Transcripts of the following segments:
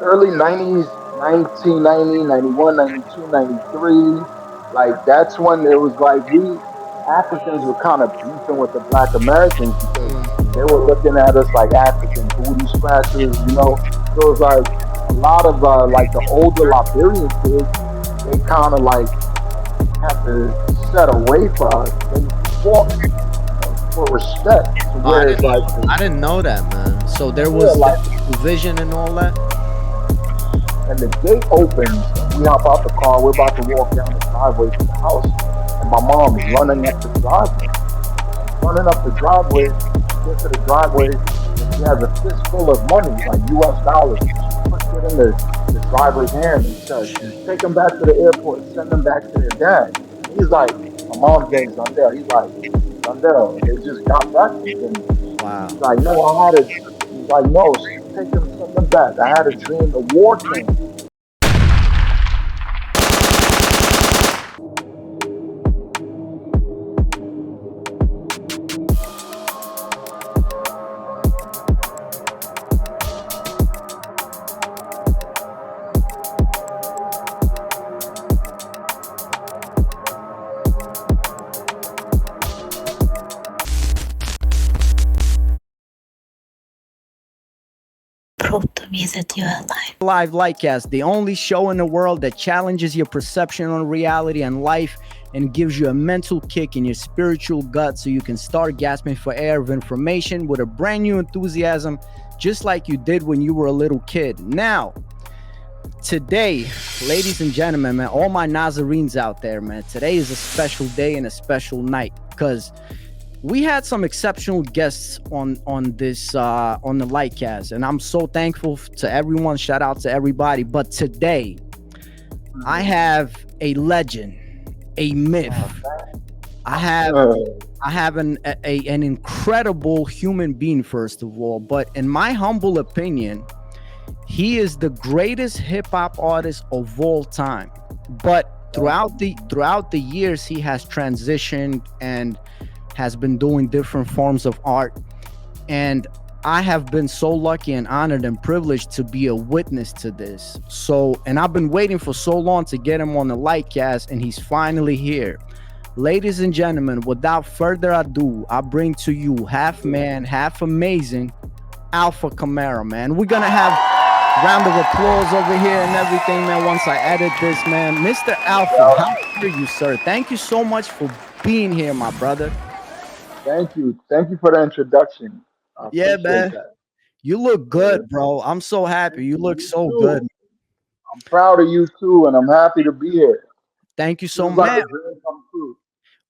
early 90s, 1990, 91, 92, 93. Like that's when it was like we Africans were kind of beefing with the black Americans because they were looking at us like African booty scratchers, you know. So it was like a lot of like the older Liberian kids, they kind of like had to set away for us. They fought for respect to Oh, where it's like, I didn't know that, man. So there yeah, was like supervision and all that. and the gate opens and we hop out the car. We're about to walk down the driveway to the house, and my mom's running up the driveway. She's running up the driveway. She gets to the driveway and she has a fistful of money, like U.S. dollars. And she puts it in the driver's hand and says, "Take them back to the airport. Send them back to their dad." And he's like, my mom's name's Zundel. He's like, Zundel, they just got back from Guinea. Wow. He's like, no, I had a. He's like, no, take them, send them back. I had a dream the war came. Prove to me that you are alive. Live Lightcast, the only show in the world that challenges your perception on reality and life and gives you a mental kick in your spiritual gut so you can start gasping for air of information with a brand new enthusiasm, just like you did when you were a little kid. Now, today, ladies and gentlemen, man, all my NazareNs out there, man, today is a special day and a special night because we had some exceptional guests on this on the Lightcast, and I'm so thankful to everyone. Shout out to everybody. But today, I have a legend, a myth. I have an incredible human being, first of all. But in my humble opinion, he is the greatest hip hop artist of all time. But throughout the years, he has transitioned and has been doing different forms of art. And I have been so lucky and honored and privileged to be a witness to this. So, and I've been waiting for so long to get him on the Lightcast, and he's finally here. Ladies and gentlemen, without further ado, I bring to you half man, half amazing, Alpha Camara, man. We're gonna have round of applause over here and everything, man, once I edit this, man. Mr. Alpha, how are you, sir? Thank you so much for being here, my brother. Thank you. Thank you for the introduction. I Yeah, appreciate man. that. You look Yeah. good, bro. I'm so happy. You look You so good. too. I'm proud of you too, and I'm happy to be here. Thank you so Feels like much. a dream come true.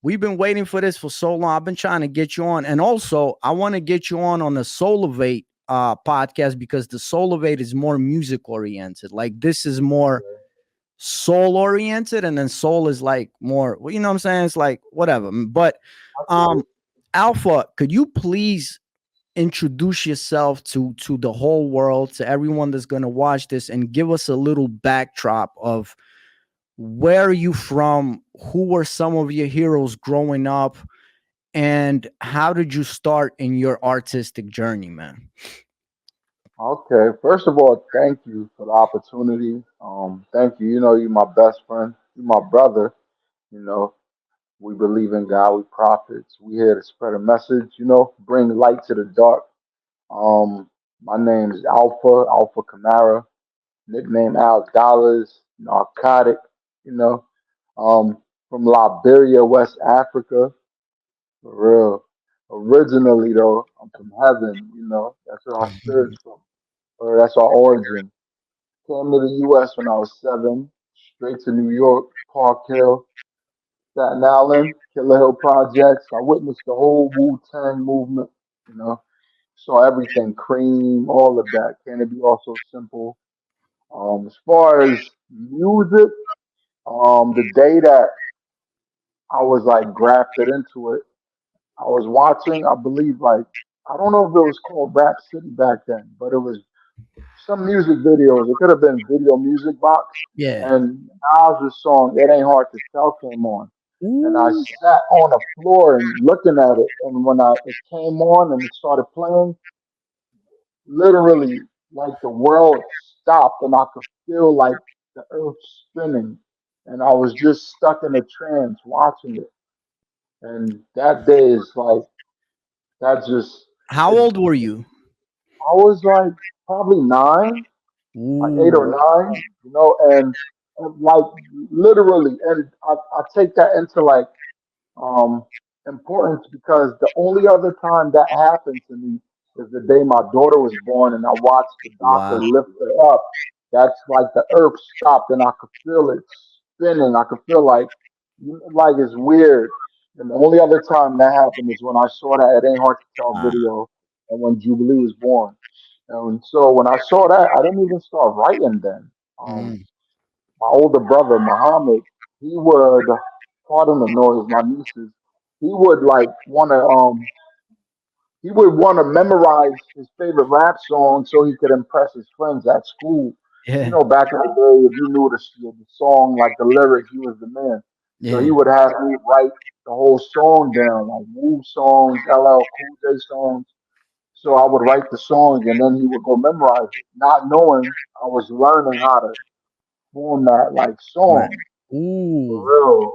We've been waiting for this for so long. I've been trying to get you on. And also, I want to get you on the Soulivate podcast because the Soulivate is more music oriented. Like this is more soul oriented, and then soul is like more, well, you know what I'm saying? It's like whatever. But I feel um it. Alpha, could you please introduce yourself to the whole world, to everyone that's going to watch this, and give us a little backdrop of where are you from, who were some of your heroes growing up, and how did you start in your artistic journey, man? Okay. First of all, thank you for the opportunity. Thank you. You know, you're my best friend. You're my brother. You know, we believe in God. We prophets. We here to spread a message. You know, bring light to the dark. My name is Alpha Camara, nickname Al Dollars, narcotic. You know, um, from Liberia, West Africa, for real. Originally, though, I'm from heaven. You know, that's where our spirits from, or that's our origin. Came to the U.S. when I was 7, straight to New York, Park Hill, Staten Island, Killer Hill Projects. I witnessed the whole Wu-Tang movement. You know, saw everything, Cream, all of that. Can it be also simple? As far as music, the day that I was like grafted into it, I was watching, I believe, like, I don't know if it was called Rap City back then, but it was some music videos. It could have been Video Music Box. Yeah. And Nas's song, It Ain't Hard to Tell, came on. And I Ooh. sat on the floor and looking at it. And when it came on and it started playing, literally, like the world stopped and I could feel like the earth spinning. And I was just stuck in a trance watching it. And that day is like, that just, How it, old were you? I was like probably nine, like eight or Ooh, nine, and like literally, and I take that into like um, important because the only other time that happened to me is the day my daughter was born and I watched the doctor wow. lift her up. That's like the earth stopped and I could feel it spinning. I could feel like it's weird. And the only other time that happened is when I saw that It Ain't Hard to Tell Wow. video and when Jubilee was born. And so when I saw that, I didn't even start writing then. Mm. My older brother, Muhammad, he would, pardon the noise, my nieces, he would like want to he would want to memorize his favorite rap song so he could impress his friends at school. You Yeah, know, back in the day, if you knew the song, like the lyrics, he was the man. So he yeah, would have me write the whole song down, like Wu songs, LL Cool J songs. So I would write the songs and then he would go memorize it, not knowing I was learning how to form that like right. song. For Ooh. real.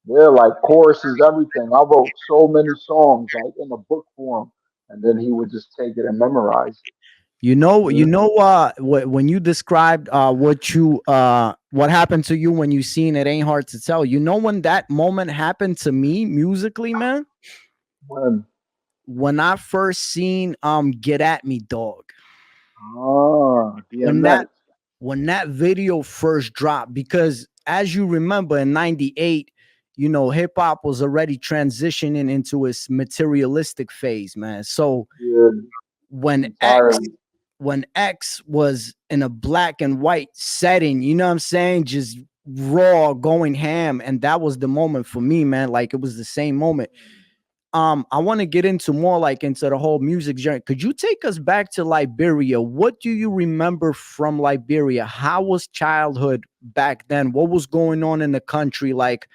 Yeah, like choruses, everything. I wrote so many songs, like in a book form, and then he would just take it and memorize it. You Mhm. know, when you described what happened to you when you seen It Ain't Hard to Tell. You know when that moment happened to me musically, man? When When I first seen Get At Me Dog. When that DMX. when that video first dropped, because as you remember in 98, you know, hip hop was already transitioning into its materialistic phase, man. So Yeah, when X entirely. when X was in a black and white setting, you know what I'm saying? Just raw going ham. And that was the moment for me, man. Like it was the same moment. I want to get into more like into the whole music journey. Could you take us back to Liberia? What do you remember from Liberia? How was childhood back then? What was going on in the country? Like,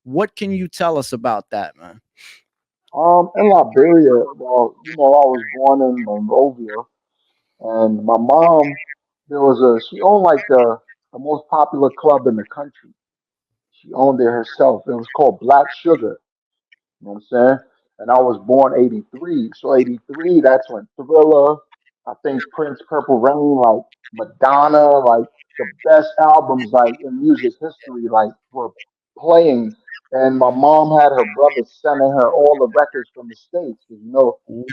what can you tell us about that, man? In Liberia, well, I was born in Monrovia, and my mom, she owned like the most popular club in the country. She owned it herself. It was called Black Sugar. You know what I'm saying? And I was born 83. So 83, that's when Thriller, I think Prince, Purple Rain, like Madonna, like the best albums like in music history, like were playing. And my mom had her brother sending her all the records from the States. 'Cause,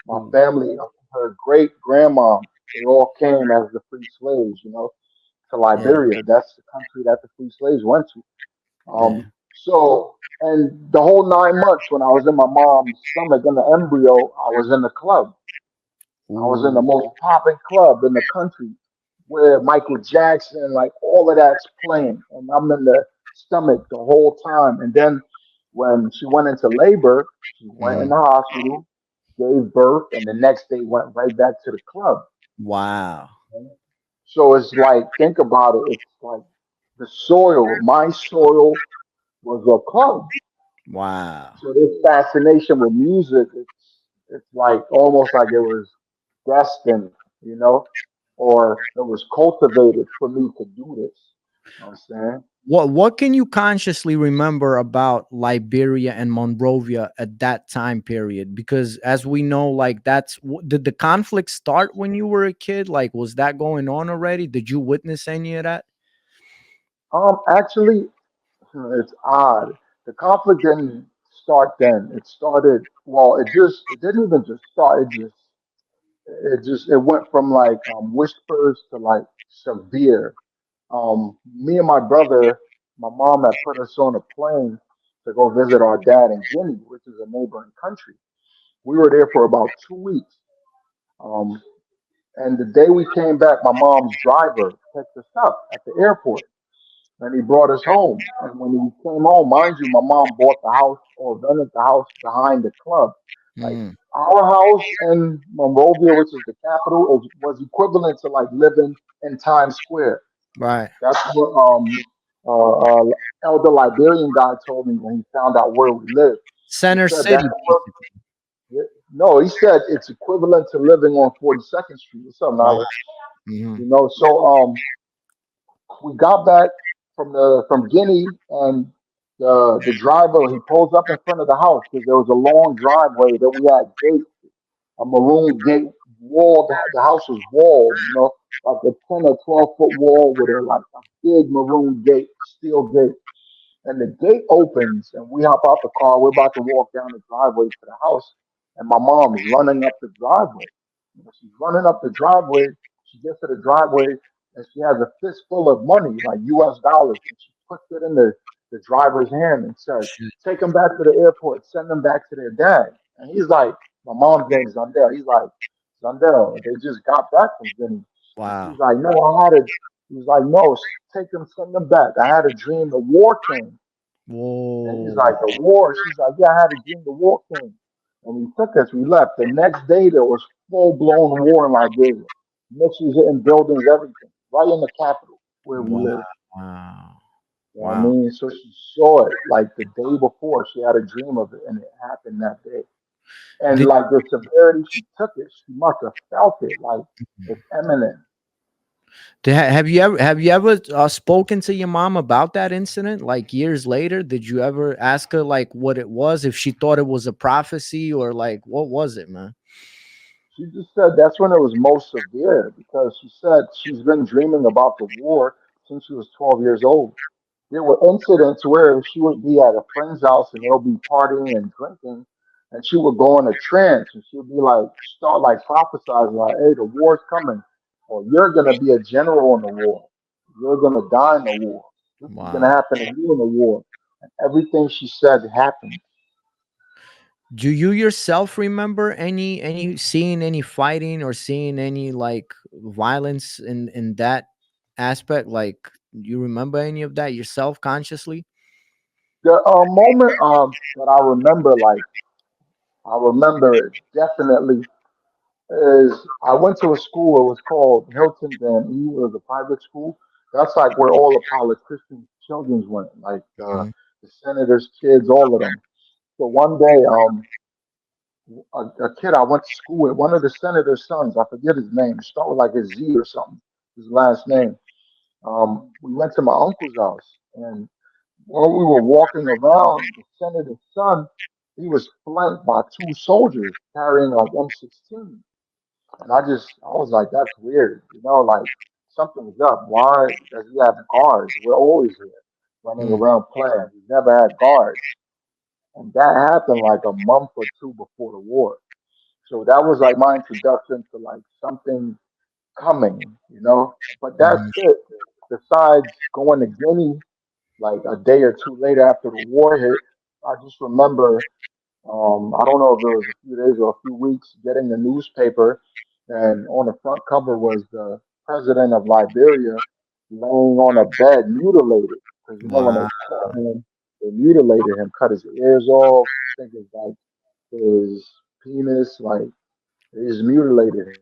my Ooh, family, her great grandma, they all came as the free slaves, to yeah, Liberia. That's the country that the free slaves went to. yeah. And the whole 9 months when I was in my mom's stomach in the embryo, I was in the club. I was in the Ooh, most popping club in the country where Michael Jackson, like all of that's playing. And I'm in the stomach the whole time. And then when she went into labor, she went in mhm. the hospital, gave birth, and the next day went right back to the club. Wow, So it's like, think about it. It's like the soil, my soil was a club. wow. So this fascination with music, it's like almost like it was destined, or it was cultivated for me to do this. You know what I'm saying? What can you consciously remember about Liberia and Monrovia at that time period? Because as we know, like did the conflict start when you were a kid? Like, was that going on already? Did you witness any of that? Actually, it's odd. The conflict didn't start then. It started. Well, it didn't even just start. It went from like whispers to like severe. Me and my brother, my mom had put us on a plane to go visit our dad in Guinea, which is a neighboring country. We were there for about 2 weeks. Um, and the day we came back, my mom's driver picked us up at the airport and he brought us home. And when we came home, mind you, my mom bought the house or rented the house behind the club. Like Mm, our house in Monrovia, which is the capital, was equivalent to like living in Times Square. right. That's what elder Liberian guy told me when he found out where we live. He Center said that's City, basically. no. He said it's equivalent to living on 42nd Street. What's up, Wow. Nala? Mm-hmm. So we got back from Guinea, and the driver, he pulls up in front of the house because there was a long driveway that we had gate, a maroon gate wall. The house was walled, like a 10 or 12 foot wall with like a big maroon gate, steel gate. And the gate opens, and we hop out the car. We're about to walk down the driveway to the house, and my mom's running up the driveway. She's running up the driveway. She gets to the driveway, and she has a fistful of money, like U.S. dollars, and she puts it in the driver's hand and says, Shit. "Take them back to the airport. Send them back to their dad." And he's like, "My mom's name is Zandel." He's like, "Zandel, they just got back from Guinea." And she's Wow. like, "No, I had a." He's like, "No, take them, send them back. I had a dream the war came." And he's Whoa. like, "The war?" She's like, "Yeah, I had a dream the war came." And he took us, we left. The next day, there was full blown war in Liberia. Missiles hitting buildings, everything, right in the capital where we live. Wow. You know what I Wow. mean? So she saw it like the day before. She had a dream of it, and it happened that day. And Did like the severity she took it, she must have felt it like it's imminent. have you ever spoken to your mom about that incident? Like years later, did you ever ask her like what it was, if she thought it was a prophecy or like what was it, man? She just said that's when it was most severe because she said she's been dreaming about the war since she was 12 years old. There were incidents where she would be at a friend's house and they'll be partying and drinking, and she would go in a trance and she would be like, start like prophesizing, like, "Hey, the war's coming, or you're gonna be a general in the war, you're gonna die in the war, this is gonna Wow. happen to you in the war." And everything she said happened. Do you yourself remember any seeing any fighting or seeing any like violence in that aspect? Like, you remember any of that yourself consciously? The moment that I remember it definitely is I went to a school. It was called Hilton Van E. It was a private school. That's like where all the politicians' children went, like Mhm. the senators' kids, all of them. So one day, a kid I went to school with, one of the senator's sons, I forget his name, start with like a Z or something, his last name. We went to my uncle's house, and while we were walking around, the senator's son, he was flanked by two soldiers carrying like M16. And I was like, that's weird. Like something's up. Why does he have guards? We're always here running Mm, around playing. He never had guards. And that happened like a month or two before the war. So that was like my introduction to like something coming. But that's mhm, it. Besides going to Guinea like a day or two later after the war hit, I just remember I don't know if it was a few days or a few weeks, getting the newspaper, and on the front cover was the president of Liberia laying on a bed, mutilated. Because when wow. they killed him, they mutilated him, cut his ears off. I think it's like his penis, like they just mutilated him.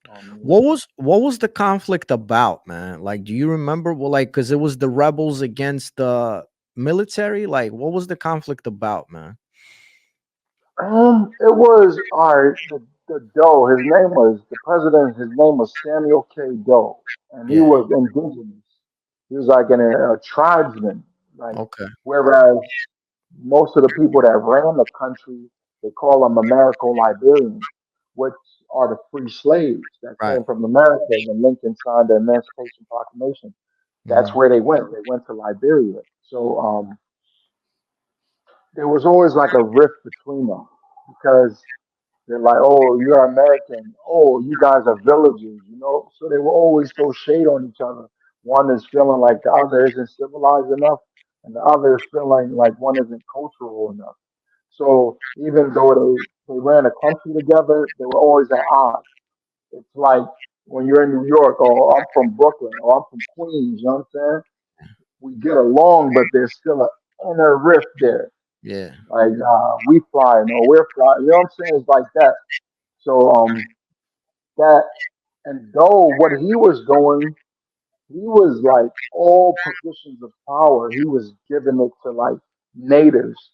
I mean, What was the conflict about, man? Like, do you remember? Well, like, because it was the rebels against the military. Like, what was the conflict about, man? it was all right. The Doe, his name was the president. His name was Samuel K. Doe, and he Yeah. was indigenous. He was like a tribesman, like Okay. whereas most of the people that ran the country, they call them American Liberians, which are the free slaves that Right. came from America when Lincoln signed the Emancipation Proclamation. That's Hmm. where they went. They went to Liberia. So there was always like a rift between them because they're like, "Oh, you're American. Oh, you guys are villagers." So they will always throw shade on each other. One is feeling like the other isn't civilized enough, and the other is feeling like one isn't cultural enough. So even though they ran a country together, they were always at odds. It's like when you're in New York, or I'm from Brooklyn, or I'm from Queens. You know what I'm saying? We get along, but there's still an inner rift there. Yeah. Like we flying or we're flying. You know what I'm saying? It's like that. So that and though what he was doing, he was like all positions of power. He was giving it to like natives.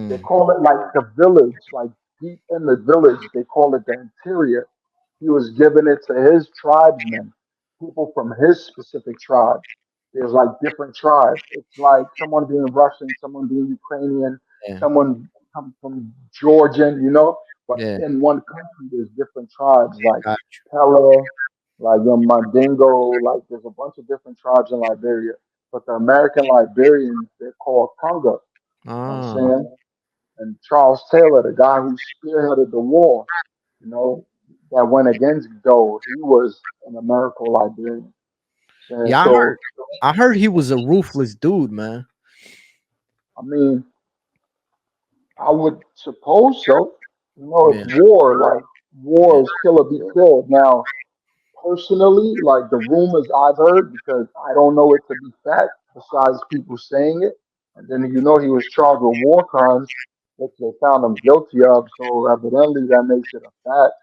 They Mm, call it like the village, like deep in the village. They call it the interior. he was giving it to his tribesmen, people from his specific tribe. There's like different tribes. It's like someone being Russian, someone being Ukrainian, Yeah. someone come from Georgian, you know. But Yeah. in one country, there's different tribes like Got Pella, like the Mandingo, like there's a bunch of different tribes in Liberia. But the American Liberians, they're called Conga. You you. know what I'm Oh. saying? And Charles Taylor, the guy who spearheaded the war, you know, that went against Doe, he was an American Liberian. And Yeah, I heard. so, I heard he was a ruthless dude, man. I mean, I would suppose so. You know, it's Yeah. war. Like Yeah. war is kill or be killed. Now, personally, like the rumors I've heard, because I don't know it to be fact, besides people saying it, and then you know he was charged with war crimes, which they found him guilty of. So evidently that makes it a fact.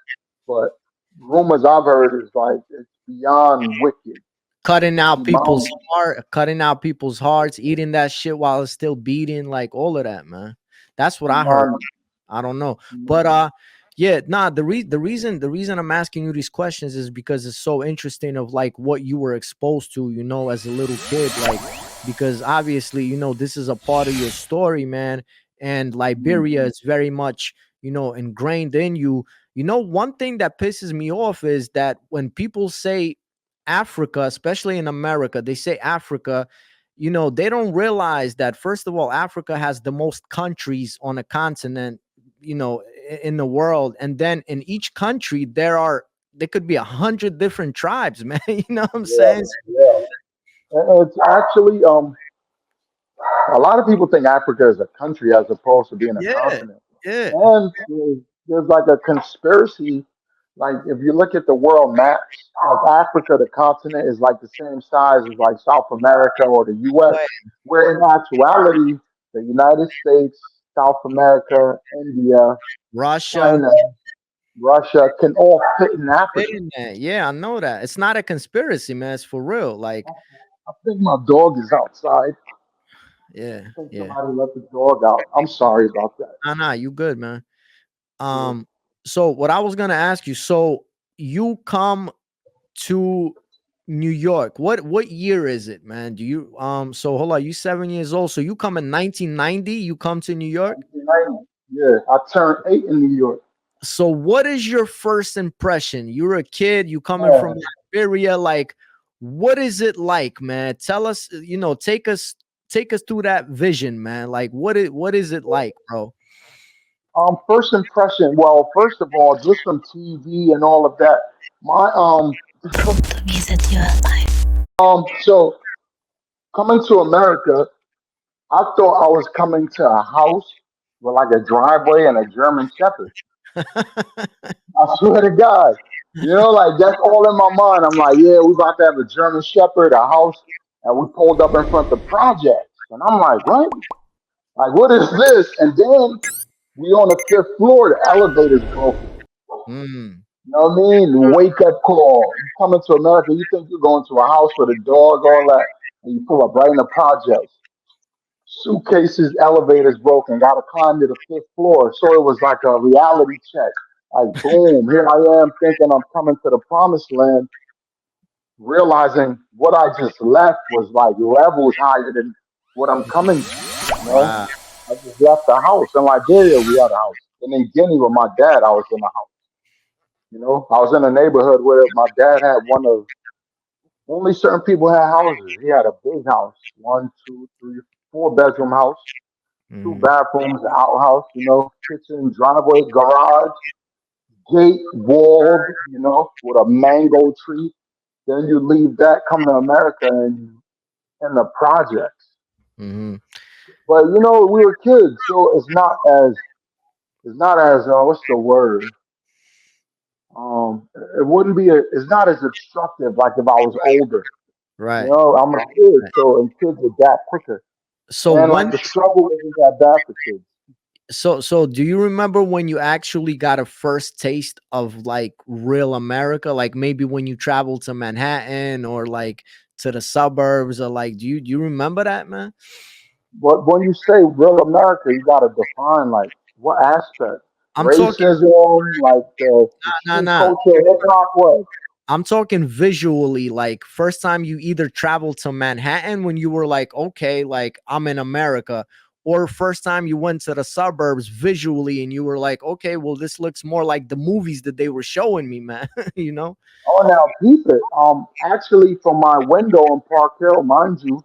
But rumors I've heard is like it's beyond wicked. Cutting It's out people's beyond cutting out people's hearts, eating that shit while it's still beating, like all of that, man. That's what I heard. beyond. I don't know. But yeah, nah, the reason I'm asking you these questions is because it's so interesting of like what you were exposed to, as a little kid, like because obviously, this is a part of your story, man. And Liberia is very much, ingrained in you. One thing that pisses me off is that when people say Africa, especially in America, they say Africa, they don't realize that first of all, Africa has the most countries on a continent, in the world. And then in each country, there could be 100 different tribes, man. You know what I'm Yeah, saying? yeah. And it's actually a lot of people think Africa is a country as opposed to being a Yeah, continent. yeah. And there's like a conspiracy. Like if you look at the world maps of Africa, the continent is like the same size as like South America or the U.S. Way. Where in actuality, the United States, South America, India, Russia. China, Russia can all fit in Africa. In there. Yeah, I know that. It's not a conspiracy, man. It's for real. Like, I think my dog is outside. yeah, I think yeah. somebody let the dog out. I'm sorry about that. Nah, you good, man. Yeah. Um, so what I was gonna ask you, so you come to New York. What year is it, man? Do you so hold on, you 7 years old. So you come in 1990, you come to New York. 1990. Yeah, I turned 8 in New York. So what is your first impression? You're a kid, you coming from Man, Liberia, like what is it like, man? Tell us, take us through that vision, man. Like what is it like, bro? first impression. Well, first of all, just from TV and all of that. My Prata mi za life. so coming to America, I thought I was coming to a house with like a driveway and a German Shepherd. I swear to God. You know, like that's all in my mind. I'm like, yeah, we about to have a German Shepherd, a house, and we pulled up in front of the projects. And I'm like, what? Like, what is this? And then we on the fifth floor, the elevator's broken. Mm, You know what I mean? The wake up call. You come into America, you think you're going to a house with a dog, all that, and you pull up right in the projects. Suitcases, elevators broken, gotta climb to the fifth floor. So it was like a reality check. Like boom, here I am thinking I'm coming to the promised land, realizing what I just left was like levels higher than what I'm coming to. You know? wow. I just left the house. In Liberia we had a house. And in Guinea with my dad, I was in a house. You know, I was in a neighborhood where my dad had one of only certain people had houses. He had a big house, one, two, three, four-bedroom house, two Mhm, bathrooms, an outhouse, you know, kitchen, driveway, garage, gate, walled, you know, with a mango tree. Then you leave that, come to America, and in the projects. mhm. But you know, we were kids, so it's not as what's the word? It wouldn't be it's not as obstructive like if I was older. You Right. know, I'm a kid, Right. so and kids adapt quicker. So And like when the struggle isn't that bad for kids. so do you remember when you actually got a first taste of like real America? Like maybe when you traveled to Manhattan or like to the suburbs, or like do you remember that, man? But when you say real America, you gotta define like what aspect. I'm talking Racism, like the nah street nah. culture, hip hop, what? I'm talking visually, like first time you either traveled to Manhattan when you were like, okay, like I'm in America, or first time you went to the suburbs visually and you were like, okay, well, this looks more like the movies that they were showing me, man. you know? Oh, now peep it. Actually, from my window in Park Hill, mind you,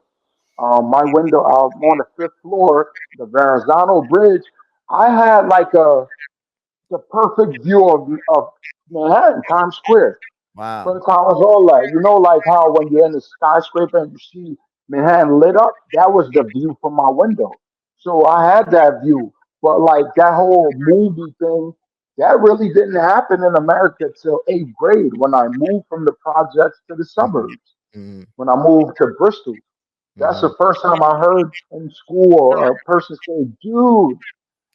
my window, I'm on the fifth floor, the Verrazano Bridge. I had like the perfect view of Manhattan, Times Square. Wow. First time I was all that. You know, like how when you're in the skyscraper and you see Manhattan lit up, that was the view from my window. So I had that view. But like that whole movie thing, that really didn't happen in America till eighth grade when I moved from the projects to the suburbs. Mm-hmm. When I moved to Bristol, that's Mm-hmm. the first time I heard in school a person say, dude.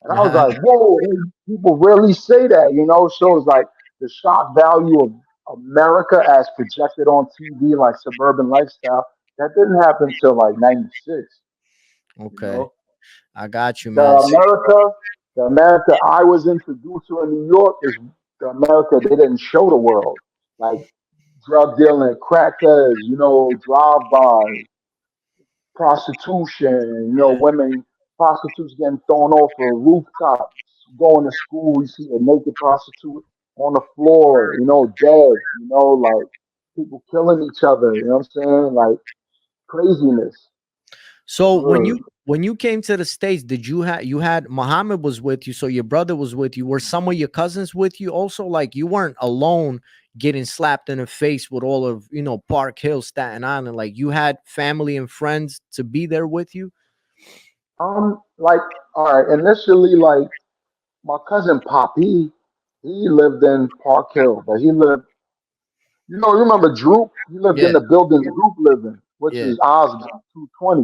And I was like, whoa, people really say that, you know? So it's like the shock value of America as projected on TV, like suburban lifestyle, that didn't happen till like 96, you Okay. know? I got you, The man. America, the America I was introduced to in New York is the America they didn't show the world. Like drug dealing, crackheads, you know, drive-bys, prostitution, you know, women, prostitutes getting thrown off of rooftops, going to school, you see a naked prostitute on the floor, you know, dead, you know, like people killing each other, you know what I'm saying? Like craziness. So Ugh. when you came to the States, did you had Muhammad was with you, so your brother was with you. Were some of your cousins with you also? Like you weren't alone getting slapped in the face with all of, Park Hill, Staten Island. Like you had family and friends to be there with you? Like, all right, initially, like my cousin Poppy, he lived in Park Hill, but he lived, you remember Droop? He lived in Yeah, the building Droop lived in, which yeah. is Osborne 220.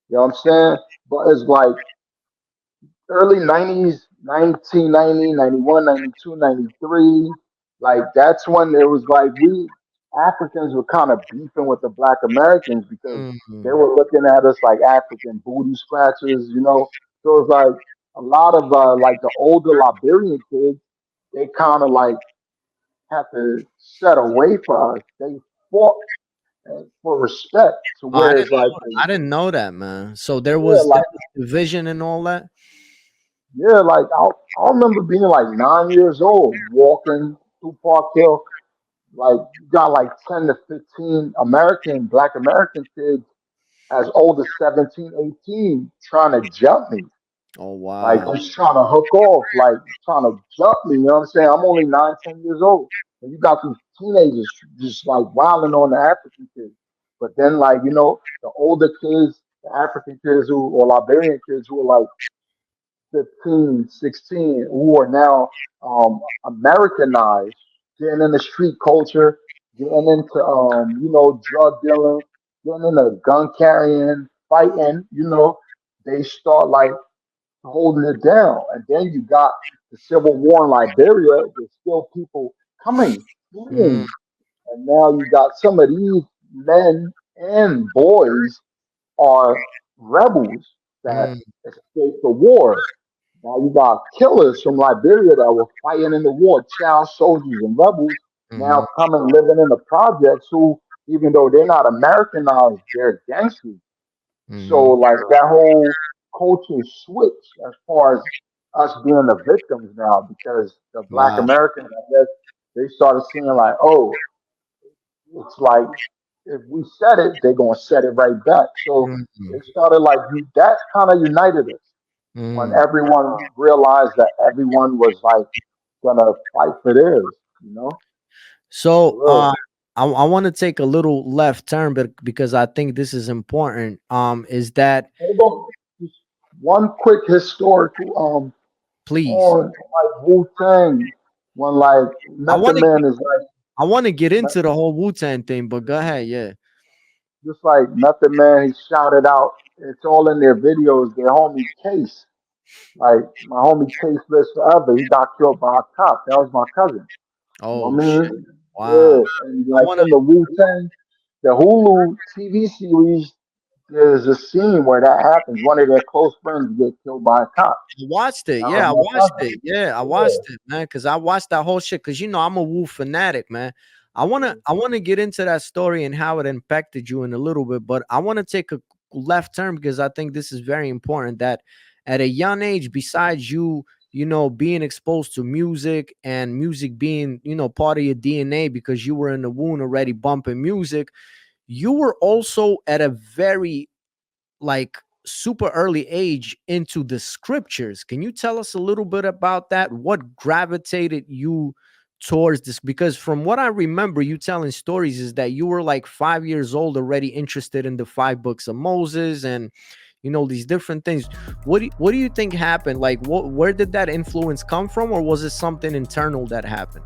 You know what I'm saying? But it's like early 90s, 1990, 91, 92, 93. Like that's when it was like we Africans were kind of beefing with the black Americans because they Mhm. were looking at us like African booty scratchers, you know. So it's like a lot of like the older Liberian kids, they kind of like had to set away for us. They fought for respect to Oh, I where didn't it's like, I didn't know that, man. So yeah, there like was division and all that. yeah, like I remember being like 9 years old, walking through Park Hill. Like you got like 10 to 15 Black American kids as old as 17, 18, trying to jump me. Oh Like wow. just trying to hook off, like trying to jump me. You know what I'm saying? I'm only 9, 10 years old. And you got these teenagers just like wilding on the African kids. But then like, the older kids, the African kids or Liberian kids who are like 15, 16, who are now Americanized, getting into street culture, getting into, drug dealing, getting into gun carrying, fighting, they start like holding it down. And then you got the Civil War in Liberia, there's still people coming, Mm, fleeing. And now you got some of these men and boys are rebels that mm, escaped the war. Now you got killers from Liberia that were fighting in the war, child soldiers and rebels, mhm, now coming living in the projects who, even though they're not Americanized, they're gangsters. So mhm, like that whole culture switch as far as us being the victims now because the black wow. Americans, I guess, they started seeing like, oh, it's like if we said it, they're gonna set it right back. So Mhm, it started like that kind of united us when mhm. everyone realized that everyone was like gonna fight for theirs, you know? So, For real. I want to take a little left turn, but because I think this is important. Is that Hold on. Just one quick historical please? on like Wu-Tang when like I Method want to Man is like get into the whole Wu-Tang thing, but go ahead. Yeah. just like Method Man, he shouted out, it's all in their videos, their homie Case. Like my homie Case lives forever. He got killed by a cop. That was my cousin. You know Oh what I shit. mean? Wow. Yeah. And I like want to. in the Wu Tang, the Hulu TV series, there's a scene where that happens. One of their close friends get killed by a cop. I watched it. That Yeah, was I my watched cousin. it. Yeah, I Yeah. watched it, man. Because I watched that whole shit. Because I'm a Wu fanatic, man. I wanna get into that story and how it impacted you in a little bit, but I want to take a left turn because I think this is very important. That at a young age, besides being exposed to music and music being part of your DNA because you were in the womb already bumping music, you were also at a very like super early age into the scriptures. Can you tell us a little bit about that? What gravitated you towards this? Because from what I remember you telling stories is that you were like 5 years old already interested in the five books of Moses and these different things. What do you think happened? Like where did that influence come from, or was it something internal that happened?